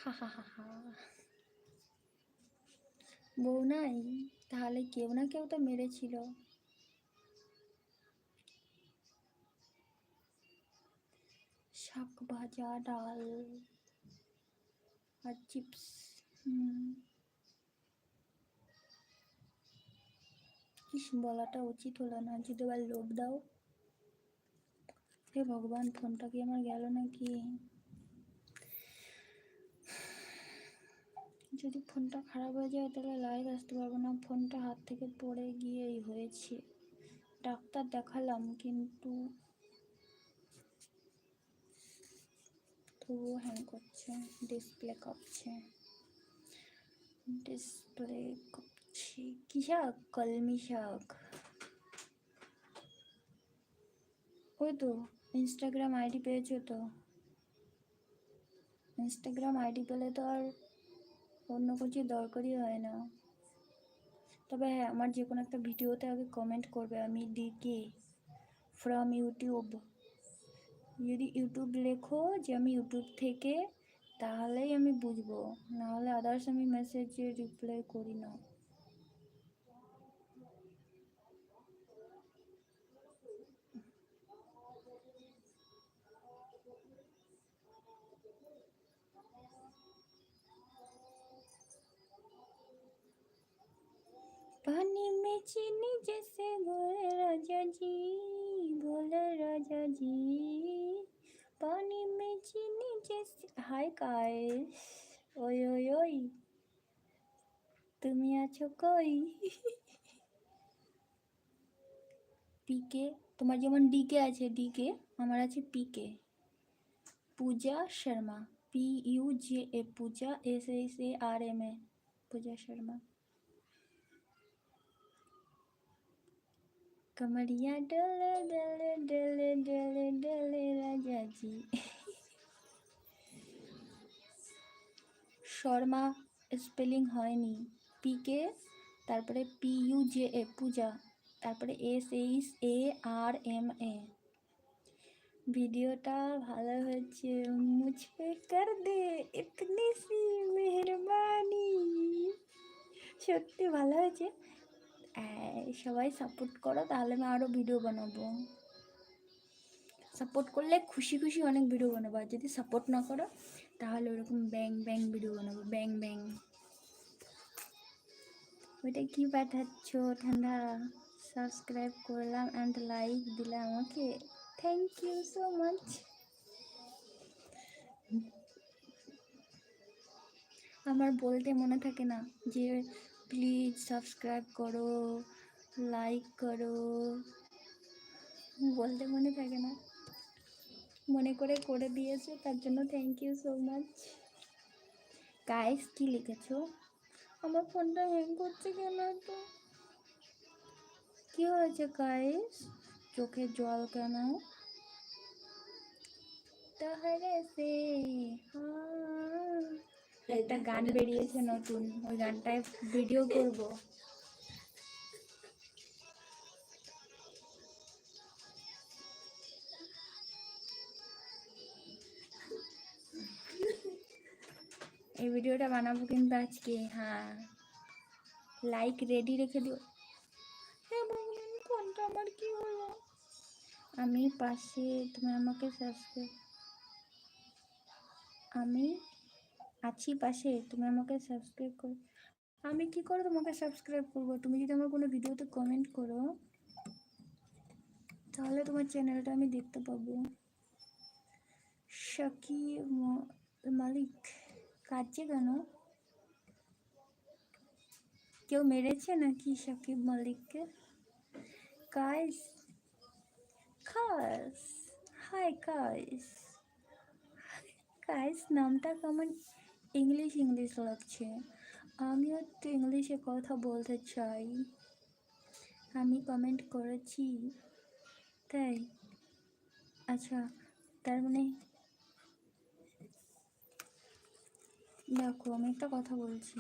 হা হা হা হা। বউ নাই, তাহলে কেউ না কেউ তো মেরেছিল। শাক ভাজা, ডাল আর চিপস। কি বলাটা উচিত হলো না, যদি আবার লোভ দাও। হে ভগবান, ফোনটা কি আমার গেল নাকি? যদি ফোনটা খারাপ হয়ে যায় তাহলে লাইভ আসতে পারবো না। ফোনটা হাত থেকে পড়ে গিয়েই হয়েছে। ডাক্তার দেখালাম কিন্তু তবুও হ্যাং করছে, ডিসপ্লে কাঁপছে। কি শাক? কলমি শাক। ওই তো ইনস্টাগ্রাম আইডি পেয়েছো তো? ইনস্টাগ্রাম আইডি পেলে তো আর অন্য কিছু দরকারই হয় না। তবে হ্যাঁ, আমার যে কোনো একটা ভিডিওতে আগে কমেন্ট করবে আমি ডিকে ফ্রম ইউটিউব। যদি ইউটিউব লেখো যে আমি ইউটিউব থেকে, তাহলেই আমি বুঝবো, নাহলে আদার্স আমি মেসেজে রিপ্লাই করি না। पानी में चीनी जैसे बोले राजा जी, बोले राजा जी, पानी में चीनी जैसे। हाय गाइस, ওই ওই ওই, তুমি আছো কই? পিকে, তোমার যেমন ডিকে আছে ডিকে, আমার আছে পিকে, পূজা শর্মা, PUJA, পূজা SHARMA, পূজা শর্মা। कमरिया डोले डोले डोले डोले डोले राजा जी। শর্মা স্পেলিং হয়নি, পিকে তারপরে PUJA পূজা, তারপরে SHARMA। ভিডিওটা ভালো হয়েছে, মুঝপে কর দে ইতনি সি মেহরবানি। সত্যি ভালো হয়েছে। সবাই সাপোর্ট করো, তাহলে আমি আরও ভিডিও বানাবো। সাপোর্ট করলে খুশি খুশি অনেক ভিডিও বানাবো, আর যদি সাপোর্ট না করো তাহলে ওরকম ব্যাং ব্যাং ভিডিও বানাবো, ব্যাং ব্যাং। ওইটা কি পাঠাচ্ছ ঠান্ডা? সাবস্ক্রাইব করলাম অ্যান্ড লাইক দিলাম, ওকে, থ্যাংক ইউ সো মাচ। আমার বলতে মনে থাকে না যে প্লিজ সাবস্ক্রাইব করো, লাইক করো, বলতে মনে থাকে না। মনে করে দিয়েছো, তার জন্য thank you so much. Guys কি লিখেছো? আমার ফোনটা হ্যাং করছে কেন? তো কি হয়েছে গাইস? চোখে জল কেন? তাহলে সে একটা গান বেরিয়েছে নতুন, ওই গানটায় ভিডিও করব। এই ভিডিওটা বানাবো কিন্তু আজকে। হ্যাঁ, লাইক রেডি রেখে দিও। হ্যাঁ ভগবান, ফোনটা আমার কি হলো? আমি পাশে, তুমি আমাকে সাবস্ক্রাইব, আমি আছি পাশে, তুমি আমাকে সাবস্ক্রাইব করো। আমি কি করে তোমাকে সাবস্ক্রাইব করবো? তুমি যদি আমার কোনো ভিডিওতে কমেন্ট করো তাহলে তোমার চ্যানেলটা আমি দেখতে পাবো। শাকিব মালিক কাঁদছে কেন? কেউ মেরেছে নাকি শাকিব মালিককে? গাইস, খাস, হাই গাইস। গাইস নামটা কেমন ইংলিশ ইংলিশ লাগছে, আমিও একটু ইংলিশে কথা বলতে চাই। আমি কমেন্ট করেছি তাই? আচ্ছা, তার মানে দেখো আমি একটা কথা বলছি।